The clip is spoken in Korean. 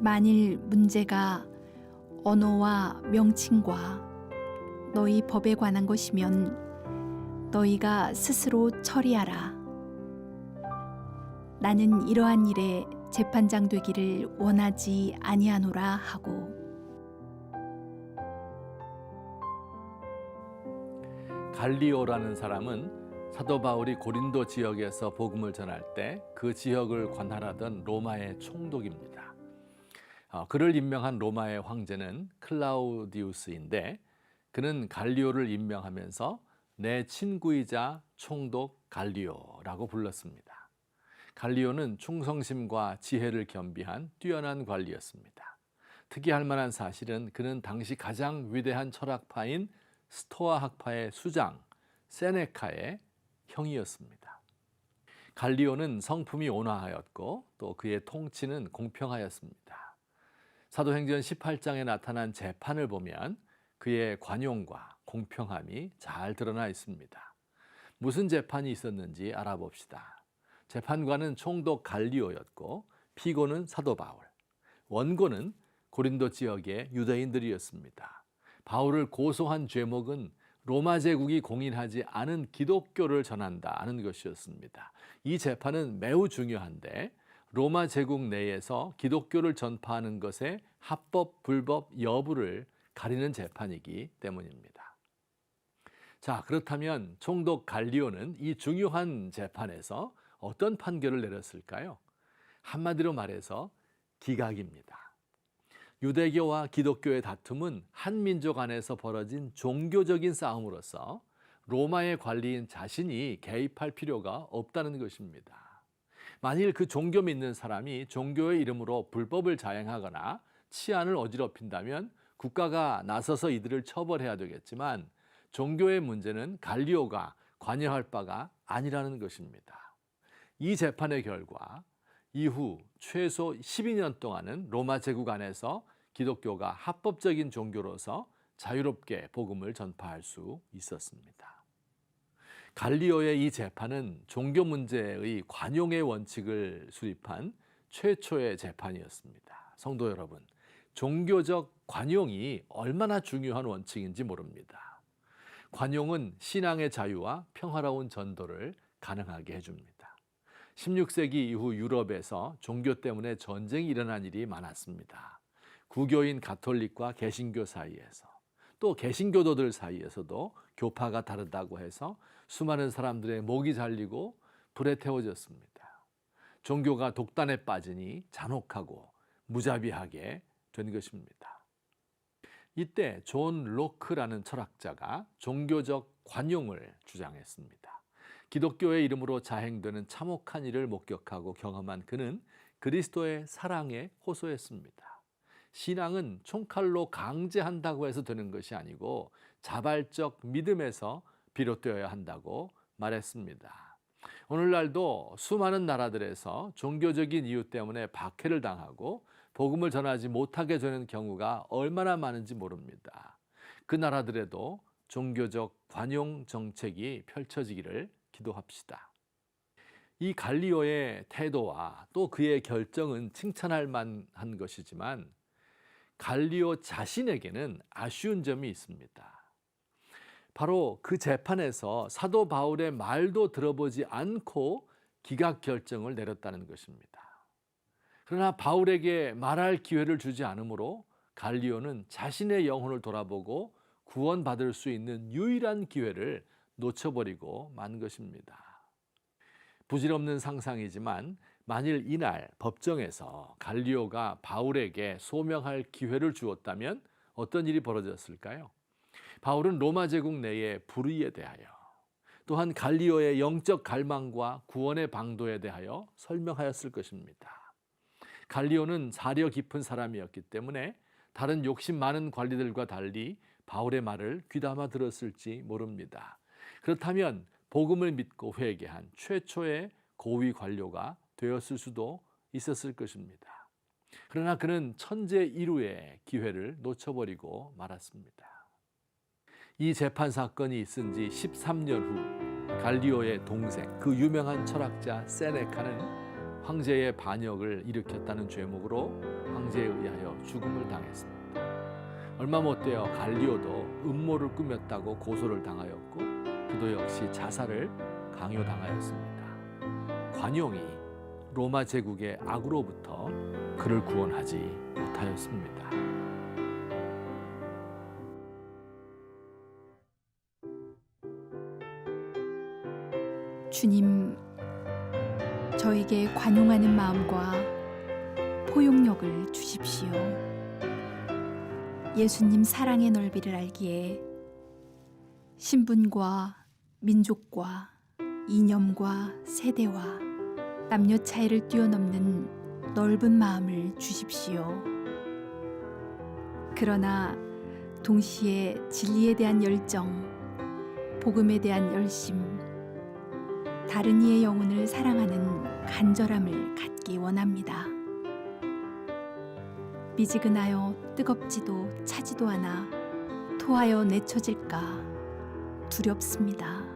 만일 문제가 언어와 명칭과 너희 법에 관한 것이면 너희가 스스로 처리하라. 나는 이러한 일에 재판장 되기를 원하지 아니하노라 하고. 갈리오라는 사람은 사도 바울이 고린도 지역에서 복음을 전할 때 그 지역을 관할하던 로마의 총독입니다. 그를 임명한 로마의 황제는 클라우디우스인데 그는 갈리오를 임명하면서 내 친구이자 총독 갈리오라고 불렀습니다. 갈리오는 충성심과 지혜를 겸비한 뛰어난 관리였습니다. 특이할 만한 사실은 그는 당시 가장 위대한 철학파인 스토아 학파의 수장 세네카의 형이었습니다. 갈리오는 성품이 온화하였고 또 그의 통치는 공평하였습니다. 사도행전 18장에 나타난 재판을 보면 그의 관용과 공평함이 잘 드러나 있습니다. 무슨 재판이 있었는지 알아봅시다. 재판관은 총독 갈리오였고 피고는 사도 바울, 원고는 고린도 지역의 유대인들이었습니다. 바울을 고소한 죄목은 로마 제국이 공인하지 않은 기독교를 전한다는 것이었습니다. 이 재판은 매우 중요한데 로마 제국 내에서 기독교를 전파하는 것의 합법, 불법 여부를 가리는 재판이기 때문입니다. 자, 그렇다면 총독 갈리오는 이 중요한 재판에서 어떤 판결을 내렸을까요? 한마디로 말해서 기각입니다. 유대교와 기독교의 다툼은 한 민족 안에서 벌어진 종교적인 싸움으로서 로마의 관리인 자신이 개입할 필요가 없다는 것입니다. 만일 그 종교 믿는 사람이 종교의 이름으로 불법을 자행하거나 치안을 어지럽힌다면 국가가 나서서 이들을 처벌해야 되겠지만 종교의 문제는 갈리오가 관여할 바가 아니라는 것입니다. 이 재판의 결과 이후 최소 12년 동안은 로마 제국 안에서 기독교가 합법적인 종교로서 자유롭게 복음을 전파할 수 있었습니다. 갈리오의 이 재판은 종교 문제의 관용의 원칙을 수립한 최초의 재판이었습니다. 성도 여러분, 종교적 관용이 얼마나 중요한 원칙인지 모릅니다. 관용은 신앙의 자유와 평화로운 전도를 가능하게 해줍니다. 16세기 이후 유럽에서 종교 때문에 전쟁이 일어난 일이 많았습니다. 구교인 가톨릭과 개신교 사이에서 또 개신교도들 사이에서도 교파가 다르다고 해서 수많은 사람들의 목이 잘리고 불에 태워졌습니다. 종교가 독단에 빠지니 잔혹하고 무자비하게 된 것입니다. 이때 존 로크라는 철학자가 종교적 관용을 주장했습니다. 기독교의 이름으로 자행되는 참혹한 일을 목격하고 경험한 그는 그리스도의 사랑에 호소했습니다. 신앙은 총칼로 강제한다고 해서 되는 것이 아니고 자발적 믿음에서 비롯되어야 한다고 말했습니다. 오늘날도 수많은 나라들에서 종교적인 이유 때문에 박해를 당하고 복음을 전하지 못하게 되는 경우가 얼마나 많은지 모릅니다. 그 나라들에도 종교적 관용 정책이 펼쳐지기를 기도합시다. 이 갈리오의 태도와 또 그의 결정은 칭찬할 만한 것이지만 갈리오 자신에게는 아쉬운 점이 있습니다. 바로 그 재판에서 사도 바울의 말도 들어보지 않고 기각 결정을 내렸다는 것입니다. 그러나 바울에게 말할 기회를 주지 않으므로 갈리오는 자신의 영혼을 돌아보고 구원받을 수 있는 유일한 기회를 놓쳐버리고 만 것입니다. 부질없는 상상이지만 만일 이날 법정에서 갈리오가 바울에게 소명할 기회를 주었다면 어떤 일이 벌어졌을까요? 바울은 로마 제국 내의 불의에 대하여 또한 갈리오의 영적 갈망과 구원의 방도에 대하여 설명하였을 것입니다. 갈리오는 사려 깊은 사람이었기 때문에 다른 욕심 많은 관리들과 달리 바울의 말을 귀담아 들었을지 모릅니다. 그렇다면 복음을 믿고 회개한 최초의 고위 관료가 되었을 수도 있었을 것입니다. 그러나 그는 천재 일우의 기회를 놓쳐버리고 말았습니다. 이 재판 사건이 있은 지 13년 후 갈리오의 동생, 그 유명한 철학자 세네카는 황제의 반역을 일으켰다는 죄목으로 황제에 의하여 죽음을 당했습니다. 얼마 못 되어 갈리오도 음모를 꾸몄다고 고소를 당하였고 그도 역시 자살을 강요당하였습니다. 관용이 로마 제국의 악으로부터 그를 구원하지 못하였습니다. 주님, 저에게 관용하는 마음과 포용력을 주십시오. 예수님 사랑의 넓이를 알기에 신분과 민족과 이념과 세대와 남녀 차이를 뛰어넘는 넓은 마음을 주십시오. 그러나 동시에 진리에 대한 열정, 복음에 대한 열심, 다른 이의 영혼을 사랑하는 간절함을 갖기 원합니다. 미지근하여 뜨겁지도 차지도 않아 토하여 내쳐질까 두렵습니다.